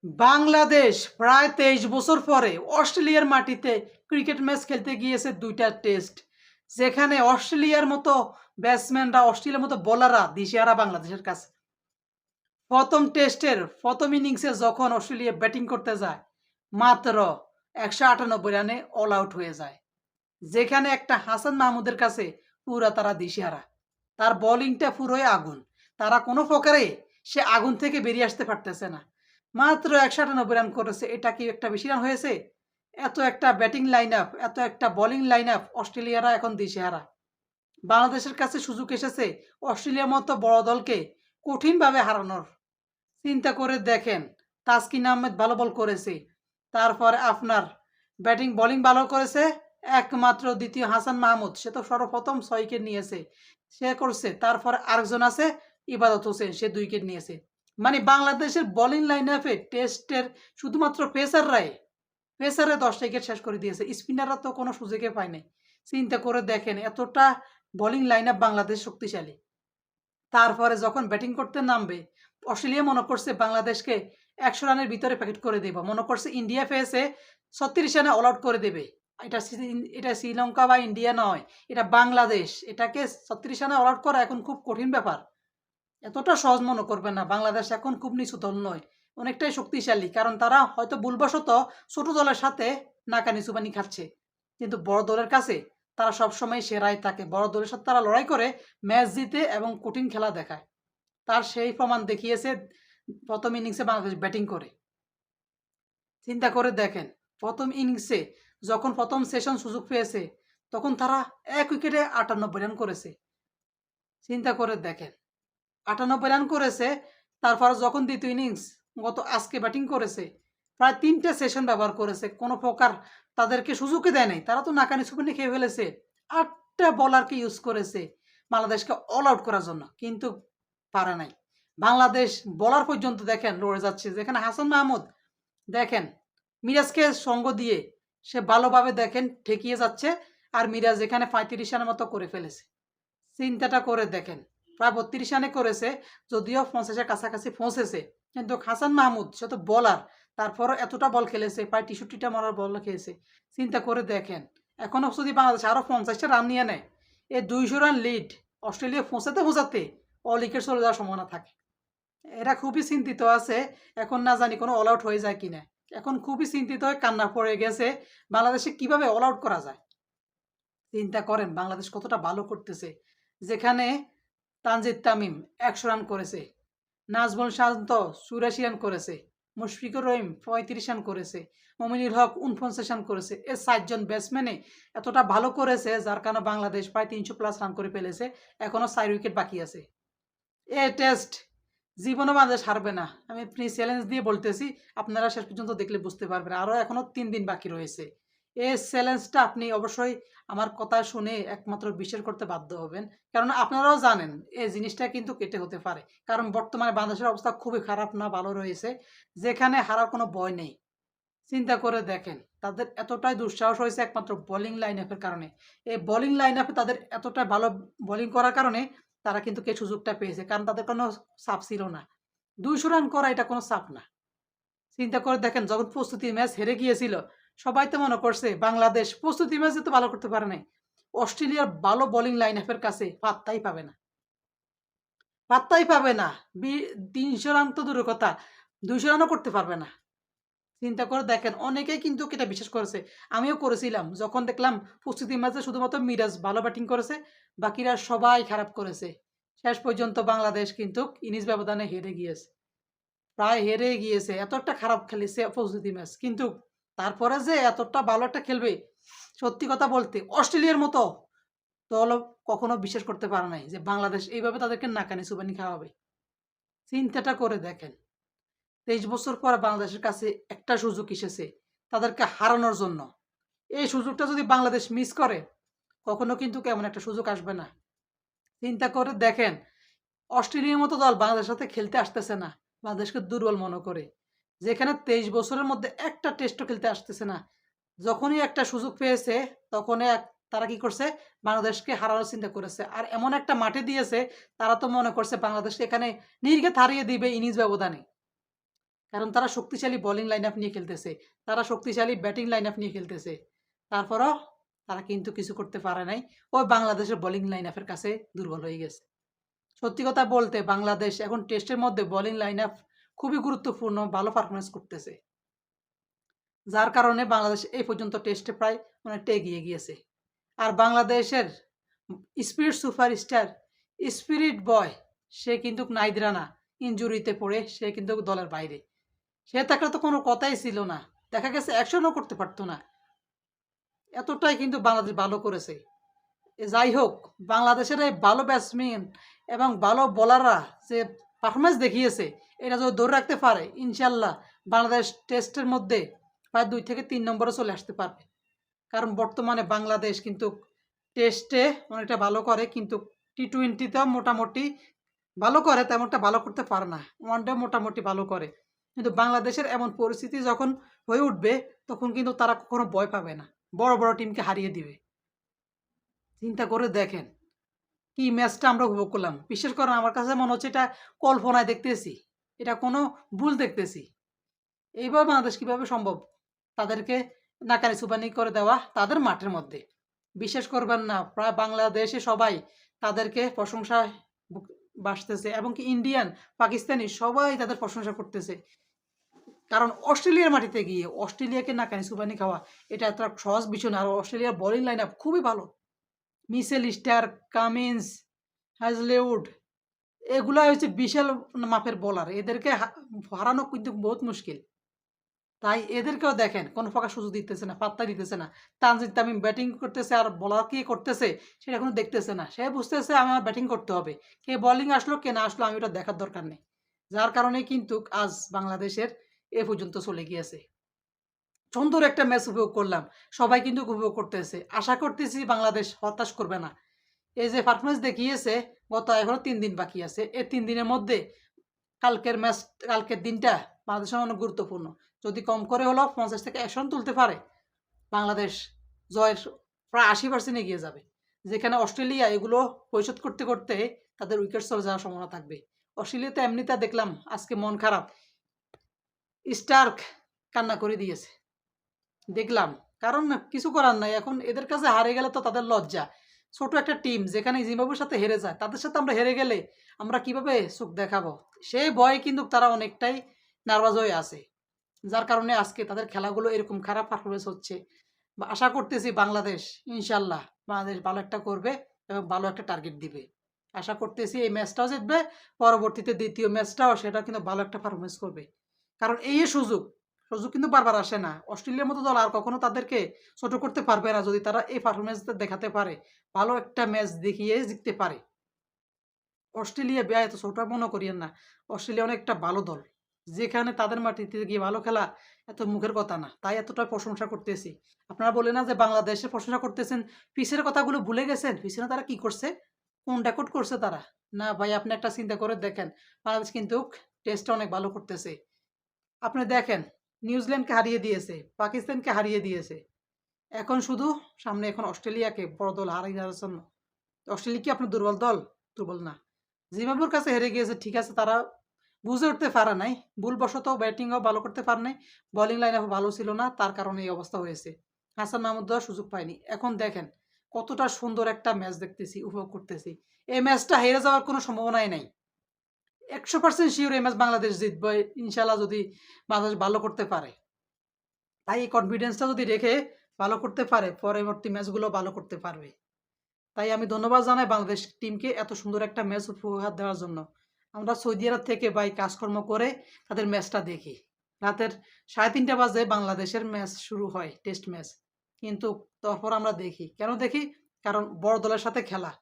বাংলাদেশ প্রায় ২৩ বছর পরে অস্ট্রেলিয়ার মাটিতে ক্রিকেট ম্যাচ খেলতে গিয়েছে ২টা টেস্ট। যেখানে অস্ট্রেলিয়ার মতো ব্যাটসম্যানরা, অস্ট্রেলিয়ার মতো বোলাররা দিশেহারা বাংলাদেশের কাছে। ১ম টেস্টের ১ম ইনিংসে যখন অস্ট্রেলিয়া ব্যাটিং করতে যায়, মাত্র ১৯৮ রানে অল আউট হয়ে যায়। যেখানে একটা হাসান মাহমুদের কাছে পুরা তারা দিশেহারা। তার বোলিংটা পুরোই আগুন। তারা কোনো প্রকারে সে আগুন থেকে বেরিয়ে আসতে পারতেছে না। মাত্র ১৯৮ রান করেছে। এটা কি একটা বেশি রান হয়েছে? এত একটা ব্যাটিং লাইন আপ, এত একটা বোলিং লাইন আপ অস্ট্রেলিয়ারা এখন দিশেহারা। বাংলাদেশের কাছে সুযোগ এসেছে অস্ট্রেলিয়ার মতো বড় দলকে কঠিনভাবে হারানোর। চিন্তা করে দেখেন, তাসকিন আহমেদ ভালো বল করেছে। তারপরে আপনার ব্যাটিং বোলিং ভালো করেছে। একমাত্র দ্বিতীয় হাসান মাহমুদ, সে তো সর্বপ্রথম ৬ উইকেট নিয়েছে। সে করছে। তারপরে আরেকজন আছে ইবাদত হোসেন, সে ২ উইকেট নিয়েছে। মানে বাংলাদেশের বোলিং লাইন আপে টেস্টের শুধুমাত্র পেসাররা ১০ টা উইকেট শেষ করে দিয়েছে। স্পিনাররা তো কোনো সুযোগই পায় নাই। চিন্তা করে দেখেন এতটা বোলিং লাইন আপ বাংলাদেশ শক্তিশালী। তারপরে যখন ব্যাটিং করতে নামবে, অস্ট্রেলিয়া মনে করছে বাংলাদেশকে ১০০ রানের ভিতরে প্যাকেট করে দেব। মনে করছে ইন্ডিয়া পেয়েছে ৩৬ রানে অল আউট করে দেবে। এটা শ্রীলঙ্কা বা ইন্ডিয়া নয়, এটা বাংলাদেশ। এটাকে ৩৬ রানে অল আউট করা এখন খুব কঠিন ব্যাপার। এতটা সহজ মনে করবেন না। বাংলাদেশ এখন খুব নিচু দল নয়, অনেকটাই শক্তিশালী। কারণ তারা হয়তো ভুলবশত ছোট দলের সাথে নাকানি চুবানি খাচ্ছে। কিন্তু বড় দলের কাছে তারা সবসময় সেরাই থাকে। বড় দলের সাথে তারা লড়াই করে ম্যাচ জিতে এবং কঠিন খেলা দেখায়। তার সেই প্রমাণ দেখিয়েছে ১ম ইনিংসে বাংলাদেশ ব্যাটিং করে। চিন্তা করে দেখেন, ১ম ইনিংসে যখন ১ম সেশন সুযোগ পেয়েছে, তখন তারা ১ উইকেটে ৯৮ রান করেছে। চিন্তা করে দেখেন, ৯৮ রান করেছে। তারপরে যখন দ্বিতীয় ইনিংস আজকে ব্যাটিং করেছে, প্রায় ৩ টে সেশন ব্যবহার করেছে। কোনো প্রকার তাদেরকে সুযোগই দেয় নাই। তারা তো নাকানি-চুবানি খেয়ে ফেলেছে। ৮ টা বোলারকে ইউজ করেছে বাংলাদেশকে অল আউট করার জন্য। কিন্তু পারে নাই। বাংলাদেশ বোলার পর্যন্ত দেখেন লড়ে যাচ্ছে। যেখানে হাসান মাহমুদ দেখেন মিরাজকে সঙ্গ দিয়ে সে ভালোভাবে দেখেন ঠেকিয়ে যাচ্ছে। আর মিরাজ এখানে ৩৫ রানের মতো করে ফেলেছে। চিন্তাটা করে দেখেন, প্রায় ৩২ রানে করেছে, যদিও ৫০ এর কাছাকাছি পৌঁছেছে। কিন্তু হাসান মাহমুদ সে তো বোলার, তারপরও এতটা বল খেলেছে, প্রায় ৬৩ টা মারার বল খেয়েছে। চিন্তা করে দেখেন, এখনো যদি বাংলাদেশ আরও ৫০ টা রান নিয়ে নেয়, এই ২০০ রান লিড অস্ট্রেলিয়া পৌঁছাতে অল উইকেট চলে যাওয়ার সম্ভাবনা থাকে। এরা খুবই চিন্তিত আছে, এখন না জানি কোনো অল আউট হয়ে যায় কিনা। এখন খুবই চিন্তিত হয়ে কান্না পড়ে গেছে, বাংলাদেশে কিভাবে অল আউট করা যায়। চিন্তা করেন বাংলাদেশ কতটা ভালো করতেছে। যেখানে তানজিদ তামিম ১০০ রান করেছে, নাজমুল শান্ত ৮৪ রান করেছে, মুশফিকুর রহিম ৩৫ রান করেছে, মমিনুল হক ৪৯ রান করেছে। এই ৪ জন ব্যাটসম্যানে এতটা ভালো করেছে, যার কারণে বাংলাদেশ প্রায় ৩০০ প্লাস রান করে ফেলেছে। এখনো ৪ উইকেট বাকি আছে। এ টেস্ট জীবনে বাংলাদেশ হারবে না। আমি আপনি চ্যালেঞ্জ দিয়ে বলতেছি, আপনারা শেষ পর্যন্ত দেখলে বুঝতে পারবেন। আরও এখনো ৩ দিন বাকি রয়েছে। এই চ্যালেঞ্জটা আপনি অবশ্যই আমার কথা শুনে একমাত্র বিশ্বাস করতে বাধ্য হবেন। কারণ আপনারাও জানেন এই জিনিসটা কিন্তু কেটে হতে পারে। কারণ বর্তমানে বাংলাদেশের অবস্থা খুবই খারাপ না ভালো রয়েছে, যেখানে হারার কোনো ভয় নেই। চিন্তা করে দেখেন, তাদের এতটাই দুঃসাহস হয়েছে একমাত্র বোলিং লাইন আপের কারণে। এই বোলিং লাইন আপে তাদের এতটা ভালো বোলিং করার কারণে তারা কিন্তু সুযোগটা পেয়েছে। কারণ তাদের কোনো চাপ ছিল না। ২০০ রান করা এটা কোনো চাপ না। চিন্তা করে দেখেন, যখন প্রস্তুতি ম্যাচ হেরে গিয়েছিল, সবাই তো মনে করছে বাংলাদেশ প্রস্তুতি ম্যাচে তো ভালো করতে পারে নাই। অস্ট্রেলিয়ার ভালো বোলিং লাইন আপের কাছে পাত্তাই পাবে না। পাত্তাই পাবে না। ৩০০ রান তো দূরের কথা, ২০০ রানও করতে পারবে না। চিন্তা করে দেখেন, অনেকেই কিন্তু এটা বিশ্বাস করেছে। আমিও করেছিলাম। যখন দেখলাম প্রস্তুতি ম্যাচে শুধুমাত্র মিরাজ ভালো ব্যাটিং করেছে, বাকিরা সবাই খারাপ করেছে। শেষ পর্যন্ত বাংলাদেশ কিন্তু ইনিংস ব্যবধানে হেরে গিয়েছে। প্রায় হেরে গিয়েছে। এত একটা খারাপ খেলেছে প্রস্তুতি ম্যাচ। কিন্তু তারপরে যে এতটা ভালো একটা খেলবে, সত্যি কথা বলতে অস্ট্রেলিয়ার মতো দলও কখনো বিশ্বাস করতে পারে নাই যে বাংলাদেশ এইভাবে তাদেরকে নাকানি চুবানি খাওয়াবে। চিন্তাটা করে দেখেন। ২৩ বছর পর বাংলাদেশের কাছে একটা সুযোগ এসেছে তাদেরকে হারানোর জন্য। এই সুযোগটা যদি বাংলাদেশ মিস করে, কখনো কিন্তু এমন একটা সুযোগ আসবে না। চিন্তা করে দেখেন, অস্ট্রেলিয়ার মতো দল বাংলাদেশের সাথে খেলতে আসতেছে না। বাংলাদেশকে দুর্বল মনে করে। যেখানে ২৩ বছরের মধ্যে একটা টেস্টও খেলতে আসতেছে না। যখনই একটা সুযোগ পেয়েছে, তখনই তারা কি করছে? বাংলাদেশকে হারানোর চিন্তা করেছে। আর এমন একটা মাঠে দিয়েছে, তারা তো মনে করছে বাংলাদেশকে এখানে নির্ঘাত হারিয়ে দিবে ইনিংস ব্যবধানে। কারণ তারা শক্তিশালী বোলিং লাইন আপ নিয়ে খেলতেছে, তারা শক্তিশালী ব্যাটিং লাইন আপ নিয়ে খেলতেছে। তারপরও তারা কিন্তু কিছু করতে পারে নাই। ওই বাংলাদেশের বোলিং লাইন আপের কাছে দুর্বল হয়ে গেছে। সত্যি কথা বলতে বাংলাদেশ এখন টেস্টের মধ্যে বোলিং লাইন আপ খুবই গুরুত্বপূর্ণ, ভালো পারফরমেন্স করতেছে। যার কারণে বাংলাদেশ এই পর্যন্ত টেস্টে প্রায় অনেকটা এগিয়ে গিয়েছে। আর বাংলাদেশের স্পিরিট সুপারস্টার, স্পিরিট বয়, সে কিন্তু নাহিদ রানা ইনজুরিতে পড়ে সে কিন্তু দলের বাইরে। সে থাকলে তো কোনো কথাই ছিল না, দেখা গেছে অ্যাকশনও করতে পারতো না। এতটাই কিন্তু বাংলাদেশ ভালো করেছে। যাই হোক, বাংলাদেশের এই ভালো ব্যাটসম্যান এবং ভালো বোলাররা যে পারফরমেন্স দেখিয়েছে, এটা যদি ধরে রাখতে পারে ইনশাল্লাহ বাংলাদেশ টেস্টের মধ্যে প্রায় 2 থেকে 3 নম্বরে চলে আসতে পারবে। কারণ বর্তমানে বাংলাদেশ কিন্তু টেস্টে অনেকটা ভালো করে, কিন্তু টি-20তেও মোটামুটি ভালো করে, তেমনটা ভালো করতে পারে না। ওয়ানডে মোটামুটি ভালো করে, কিন্তু বাংলাদেশের এমন পরিস্থিতি যখন হয়ে উঠবে তখন কিন্তু তারা কখনো ভয় পাবে না, বড় বড় টিমকে হারিয়ে দিবে। চিন্তা করে দেখেন কি ম্যাচটা আমরা উপভোগ করলাম। বিশেষ করে আমার কাছে মনে হচ্ছে এটা কল্পনায় দেখতেছি, এটা কোনো ভুল দেখতেছি। এইভাবে বাংলাদেশ কীভাবে সম্ভব তাদেরকে নাকানি চুবানি করে দেওয়া তাদের মাঠের মধ্যে? বিশ্বাস করবেন না, প্রায় বাংলাদেশে সবাই তাদেরকে প্রশংসায় বাসতেছে, এবং কি ইন্ডিয়ান, পাকিস্তানি সবাই তাদের প্রশংসা করতেছে। কারণ অস্ট্রেলিয়ার মাটিতে গিয়ে অস্ট্রেলিয়াকে নাকানি চুবানি খাওয়া এটা এত সহজ বিষয় না। আর অস্ট্রেলিয়ার বোলিং লাইন আপ খুবই ভালো। মিচেল স্টার্ক, কামিন্স, হ্যাজলেউড, এগুলা হচ্ছে বিশাল মাপের বোলার। এদেরকে হারানো কিন্তু বহুত মুশকিল। তাই এদেরকেও দেখেন কোনো প্রকার সুযোগ দিতেছে না, পাত্তা দিতেছে না। তানজিদ তামিম ব্যাটিং করতেছে আর বোলার কে করতেছে সেটা কোনো দেখতেছে না। সে বুঝতেছে আমি আমার ব্যাটিং করতে হবে, কে বোলিং আসলো কে না আসলো আমি ওটা দেখার দরকার নেই। যার কারণে কিন্তু আজ বাংলাদেশের এ পর্যন্ত চলে গিয়েছে। সুন্দর একটা ম্যাচ উপভোগ করলাম, সবাই কিন্তু উপভোগ করতেছে। আশা করতেছি বাংলাদেশ হতাশ করবে না। এই যে পারফরমেন্স দেখিয়েছে, গত এখনো 3 দিন বাকি আছে, এই 3 দিনের মধ্যে কালকের ম্যাচ, কালকের দিনটা বাংলাদেশের অনেক গুরুত্বপূর্ণ। যদি কম করে হলেও 50 থেকে 100 রান তুলতে পারে, বাংলাদেশ জয়ের প্রায় 80% এগিয়ে যাবে। যেখানে অস্ট্রেলিয়া এগুলো পরিশোধ করতে করতে তাদের উইকেট চলে যাওয়ার সম্ভাবনা থাকবে। অস্ট্রেলিয়াতে এমনিতে দেখলাম আজকে মন খারাপ, স্টার্ক কান্না করে দিয়েছে দেখলাম। কারণ কিছু করার নাই, এখন এদের কাছে হারে গেলে তো তাদের লজ্জা। ছোট একটা টিম যেখানে জিম্বাবুয়ের সাথে হেরে যায়, তাদের সাথে আমরা হেরে গেলে আমরা কিভাবে চোখ দেখাবো, সেই ভয়ে কিন্তু তারা অনেকটাই নার্ভাস হয়ে আছে। যার কারণে আজকে তাদের খেলাগুলো এরকম খারাপ পারফরমেন্স হচ্ছে। আশা করতেছি বাংলাদেশ ইনশাল্লাহ বাংলাদেশ ভালো একটা করবে এবং ভালো একটা টার্গেট দিবে। আশা করতেছি এই ম্যাচটাও জিতবে, পরবর্তীতে দ্বিতীয় ম্যাচটাও সেটা কিন্তু ভালো একটা পারফরমেন্স করবে। কারণ এই সুযোগ সুযোগ কিন্তু বারবার আসে না। অস্ট্রেলিয়ার মতো দল আর কখনো তাদেরকে ছোট করতে পারবে না যদি তারা এই পারফরমেন্সটা দেখাতে পারে, ভালো একটা ম্যাচ দেখিয়ে জিততে পারে। অস্ট্রেলিয়া এত ছোট মনে করিয়েন না, অস্ট্রেলিয়া অনেকটা ভালো দল, যেখানে তাদের মাটিতে গিয়ে ভালো খেলা এত মুখের কথা না। তাই এতটা প্রশংসা করতেছি। আপনারা বলে না যে বাংলাদেশের প্রশংসা করতেছেন, পিছের কথাগুলো ভুলে গেছেন? পিছনে তারা কি করছে, কোন রেকর্ড করছে তারা? না ভাই, আপনি একটা চিন্তা করে দেখেন, বাংলাদেশ কিন্তু টেস্টটা অনেক ভালো করতেছে। আপনি দেখেন, নিউজিল্যান্ডকে হারিয়ে দিয়েছে, পাকিস্তানকে হারিয়ে দিয়েছে। এখন শুধু সামনে এখন অস্ট্রেলিয়াকে বড় দল হারিয়ে দেওয়ার জন্য। অস্ট্রেলিয়া কি আপনার দুর্বল দল? দুর্বল না। জিম্বাবুয়ের কাছে হেরে গিয়েছে, ঠিক আছে, তারা বুঝে উঠতে পারে নাই, ভুলবশত ব্যাটিংও ভালো করতে পারে নাই, বোলিং লাইন আপ ভালো ছিল না, তার কারণে এই অবস্থা হয়েছে। হাসান মাহমুদ দেওয়ার সুযোগ পায়নি। এখন দেখেন কতটা সুন্দর একটা ম্যাচ দেখতেছি, উপভোগ করতেছি। এই ম্যাচটা হেরে যাওয়ার কোনো সম্ভাবনাই নাই। 100% শিওর এই ম্যাচ বাংলাদেশ জিতবে ইনশাল্লাহ, যদি বাংলাদেশ ভালো করতে পারে। তাই এই কনফিডেন্সটা যদি রেখে ভালো করতে পারে, পরবর্তী ম্যাচগুলো ভালো করতে পারবে। তাই আমি ধন্যবাদ জানাই বাংলাদেশ টিমকে এত সুন্দর একটা ম্যাচ উপহার দেওয়ার জন্য। আমরা সৌদি আরব থেকে ভাই কাজকর্ম করে তাদের ম্যাচটা দেখি। রাতের 3:30 বাজে বাংলাদেশের ম্যাচ শুরু হয়, টেস্ট ম্যাচ। কিন্তু তারপর আমরা দেখি। কেন দেখি? কারণ বড় দলের সাথে খেলা।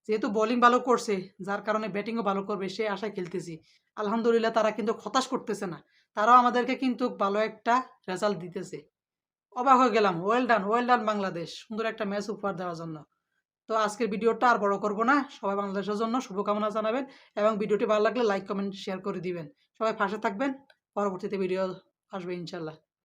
যেহেতু বোলিং ভালো করছে, যার কারণে ব্যাটিংও ভালো করবে সেই আশায় খেলতেছি। আলহামদুলিল্লাহ তারা কিন্তু হতাশ করতেছে না। তারাও আমাদেরকে কিন্তু ভালো একটা রেজাল্ট দিতেছে। অবাক হয়ে গেলাম। Well done Bangladesh. সুন্দর একটা ম্যাচ উপহার দেওয়ার জন্য। তো আজকের ভিডিওটা আর বড় করব না। সবাই বাংলাদেশের জন্য শুভকামনা জানাবেন এবং ভিডিওটি ভালো লাগলে লাইক, কমেন্ট, শেয়ার করে দিবেন। সবাই পাশে থাকবেন। পরবর্তীতে ভিডিও আসবে ইনশাল্লাহ।